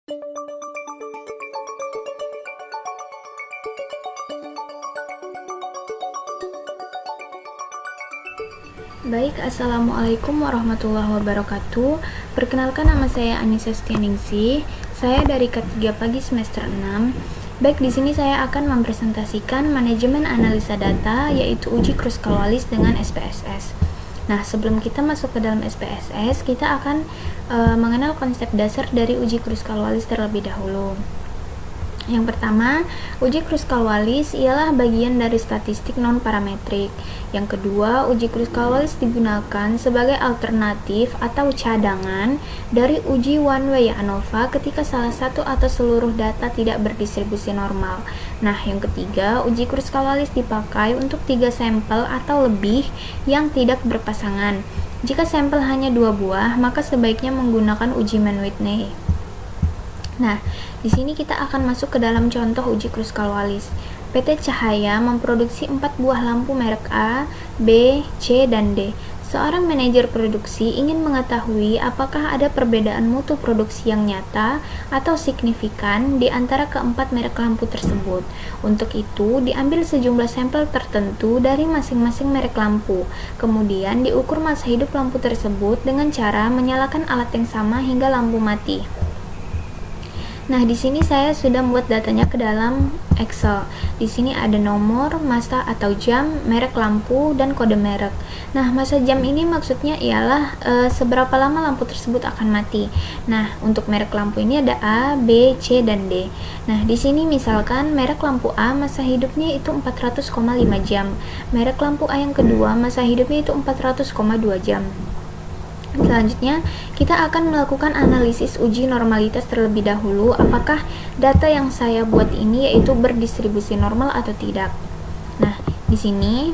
Baik, Assalamualaikum warahmatullahi wabarakatuh. Perkenalkan, nama saya Anissa Setianingsih. Saya dari K3 Pagi semester 6. Baik, di sini saya akan mempresentasikan manajemen analisa data, yaitu uji Kruskal-Wallis dengan SPSS. Nah, sebelum kita masuk ke dalam SPSS, kita akan mengenal konsep dasar dari uji Kruskal-Wallis terlebih dahulu. Yang pertama, uji Kruskal-Wallis ialah bagian dari statistik non-parametrik. Yang kedua, uji Kruskal-Wallis digunakan sebagai alternatif atau cadangan dari uji one-way ANOVA ketika salah satu atau seluruh data tidak berdistribusi normal. Nah, yang ketiga, uji Kruskal-Wallis dipakai untuk 3 sampel atau lebih yang tidak berpasangan. Jika sampel hanya 2 buah, maka sebaiknya menggunakan uji Mann-Whitney. Nah, di sini kita akan masuk ke dalam contoh uji Kruskal-Wallis. PT Cahaya memproduksi 4 buah lampu merek A, B, C, dan D. Seorang manajer produksi ingin mengetahui apakah ada perbedaan mutu produksi yang nyata atau signifikan di antara keempat merek lampu tersebut. Untuk itu, diambil sejumlah sampel tertentu dari masing-masing merek lampu. Kemudian diukur masa hidup lampu tersebut dengan cara menyalakan alat yang sama hingga lampu mati. Nah, di sini saya sudah membuat datanya ke dalam Excel. Di sini ada nomor, masa atau jam, merek lampu, dan kode merek. Nah, masa jam ini maksudnya ialah seberapa lama lampu tersebut akan mati. Nah, untuk merek lampu ini ada A, B, C, dan D. Nah, di sini misalkan merek lampu A masa hidupnya itu 400,5 jam. Merek lampu A yang kedua masa hidupnya itu 400,2 jam. Selanjutnya, kita akan melakukan analisis uji normalitas terlebih dahulu, apakah data yang saya buat ini yaitu berdistribusi normal atau tidak. Nah, di sini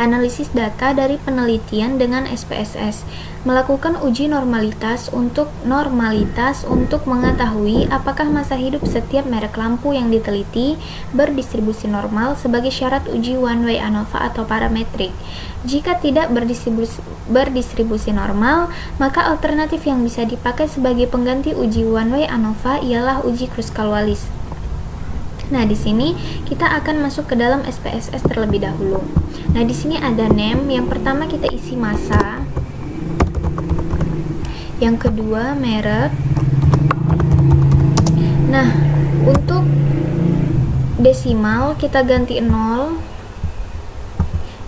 analisis data dari penelitian dengan SPSS, melakukan uji normalitas untuk mengetahui apakah masa hidup setiap merek lampu yang diteliti berdistribusi normal sebagai syarat uji one-way ANOVA atau parametrik. Jika tidak berdistribusi normal, maka alternatif yang bisa dipakai sebagai pengganti uji one-way ANOVA ialah uji Kruskal-Wallis. Nah, di sini kita akan masuk ke dalam SPSS terlebih dahulu. Nah, di sini ada name. Yang pertama kita isi masa. Yang kedua merek. Nah, untuk desimal kita ganti 0.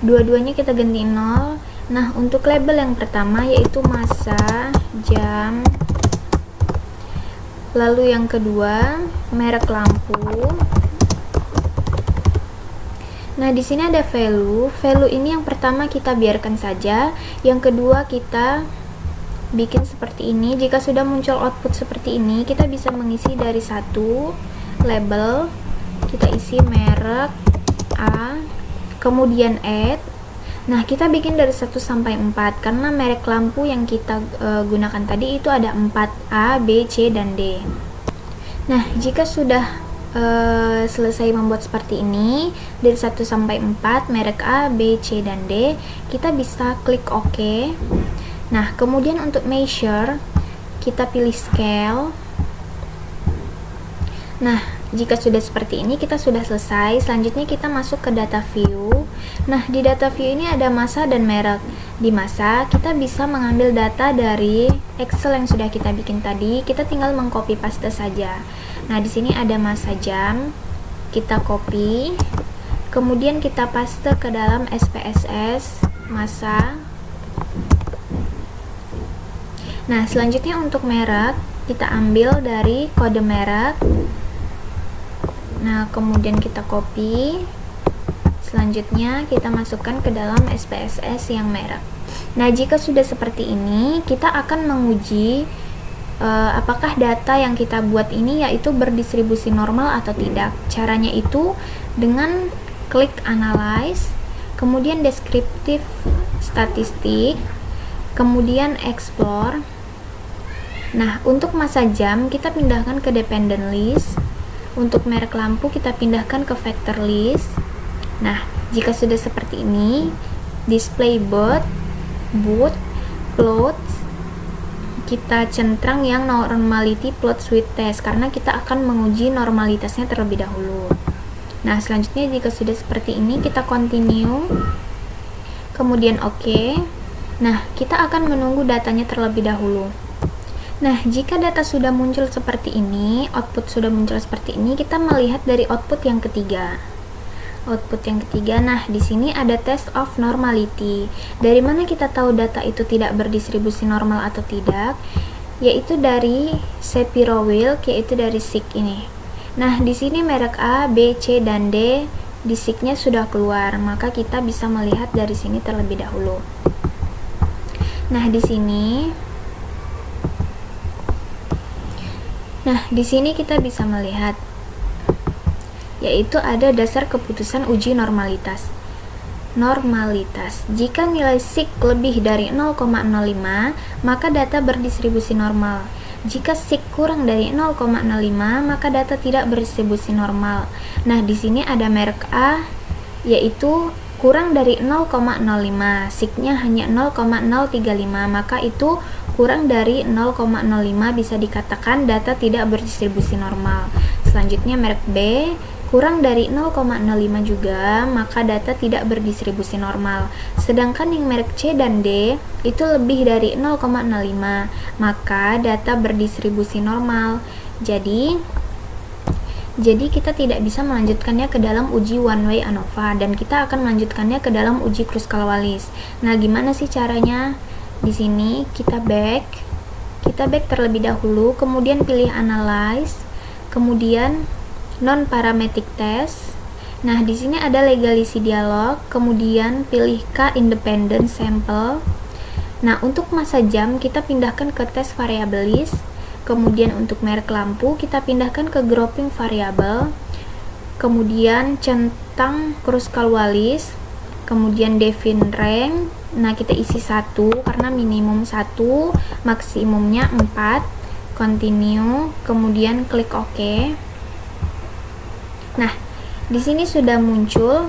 Dua-duanya kita ganti 0. Nah, untuk label yang pertama yaitu masa, jam. Lalu yang kedua, merek lampu. Nah, di sini ada value. Value ini yang pertama kita biarkan saja, yang kedua kita bikin seperti ini. Jika sudah muncul output seperti ini, kita bisa mengisi dari satu label. Kita isi merek A, kemudian add. Nah, kita bikin dari 1 sampai 4 karena merek lampu yang kita gunakan tadi itu ada 4, A, B, C, dan D. Nah, jika sudah selesai membuat seperti ini dari 1 sampai 4 merek A, B, C, dan D, kita bisa klik OK. Nah, kemudian untuk measure kita pilih scale. Nah, jika sudah seperti ini kita sudah selesai. Selanjutnya kita masuk ke data view. Nah, di data view ini ada masa dan merek. Di masa kita bisa mengambil data dari Excel yang sudah kita bikin tadi. Kita tinggal mengcopy paste saja. Nah, di sini ada masa jam. Kita copy. Kemudian kita paste ke dalam SPSS masa. Nah, selanjutnya untuk merek kita ambil dari kode merek. Nah, kemudian kita copy. Selanjutnya kita masukkan ke dalam SPSS yang merek. Nah, jika sudah seperti ini, kita akan menguji apakah data yang kita buat ini yaitu berdistribusi normal atau tidak. Caranya itu dengan klik analyze, kemudian deskriptif statistik, kemudian explore. Nah, untuk masa jam kita pindahkan ke dependent list. Untuk merek lampu kita pindahkan ke vector list. Nah, jika sudah seperti ini, display both, plot, kita centang yang normality plot suite test, karena kita akan menguji normalitasnya terlebih dahulu. Nah, selanjutnya jika sudah seperti ini, kita continue, kemudian OK. Nah, kita akan menunggu datanya terlebih dahulu. Nah, jika data sudah muncul seperti ini, output sudah muncul seperti ini, kita melihat dari output yang ketiga. Nah, di sini ada test of normality. Dari mana kita tahu data itu tidak berdistribusi normal atau tidak? Yaitu dari Shapiro-Wilk, yaitu dari SIG ini. Nah, di sini merek A, B, C, dan D di SIG-nya sudah keluar, maka kita bisa melihat dari sini terlebih dahulu. Nah, di sini kita bisa melihat, yaitu ada dasar keputusan uji normalitas. Jika nilai SIG lebih dari 0,05, maka data berdistribusi normal. Jika SIG kurang dari 0,05, maka data tidak berdistribusi normal. Nah, di sini ada merek A, yaitu kurang dari 0,05, SIG-nya hanya 0,035, maka itu kurang dari 0,05 bisa dikatakan data tidak berdistribusi normal. Selanjutnya merek B, kurang dari 0,05 juga, maka data tidak berdistribusi normal. Sedangkan yang merek C dan D itu lebih dari 0,05, maka data berdistribusi normal. Jadi kita tidak bisa melanjutkannya ke dalam uji one way ANOVA, dan kita akan melanjutkannya ke dalam uji Kruskal-Wallis. Nah, gimana sih caranya? Di sini kita back terlebih dahulu, kemudian pilih analyze, kemudian non-parametric test. Nah, di sini ada legalisi dialog, kemudian pilih K independent sample. Nah, untuk masa jam kita pindahkan ke test variabilis. Kemudian untuk merek lampu kita pindahkan ke grouping variabel. Kemudian centang Kruskal-Wallis, kemudian define rank. Nah, kita isi 1 karena minimum 1, maksimumnya 4. Continue, kemudian klik OK. Nah, di sini sudah muncul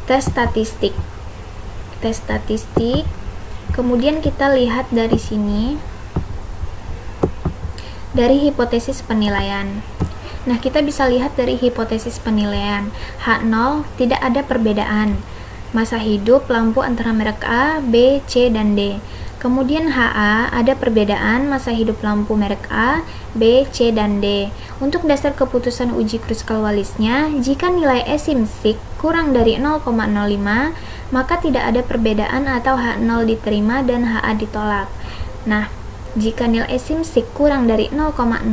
tes statistik. Kemudian kita lihat dari sini dari hipotesis penilaian. Nah, kita bisa lihat dari hipotesis penilaian H0 tidak ada perbedaan masa hidup lampu antara merek A, B, C, dan D. Kemudian HA ada perbedaan masa hidup lampu merek A, B, C, dan D. Untuk dasar keputusan uji Kruskal-Wallisnya, jika nilai SIG kurang dari 0,05, maka tidak ada perbedaan atau H0 diterima dan HA ditolak. Nah, jika nilai SIG kurang dari 0,05,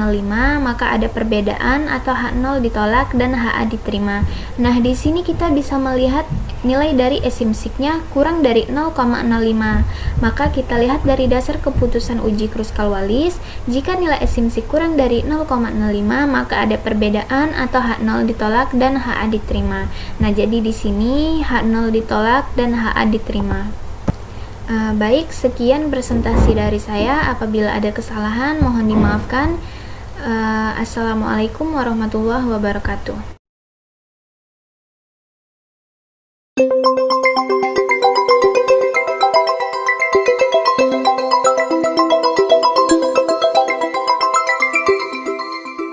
maka ada perbedaan atau H0 ditolak dan HA diterima. Nah, di sini kita bisa melihat nilai dari SIG-nya kurang dari 0,05. Maka kita lihat dari dasar keputusan uji Kruskal-Wallis, jika nilai SIG kurang dari 0,05, maka ada perbedaan atau H0 ditolak dan HA diterima. Nah, jadi di sini H0 ditolak dan HA diterima. Baik, sekian presentasi dari saya. Apabila ada kesalahan, mohon dimaafkan. Assalamualaikum warahmatullahi wabarakatuh.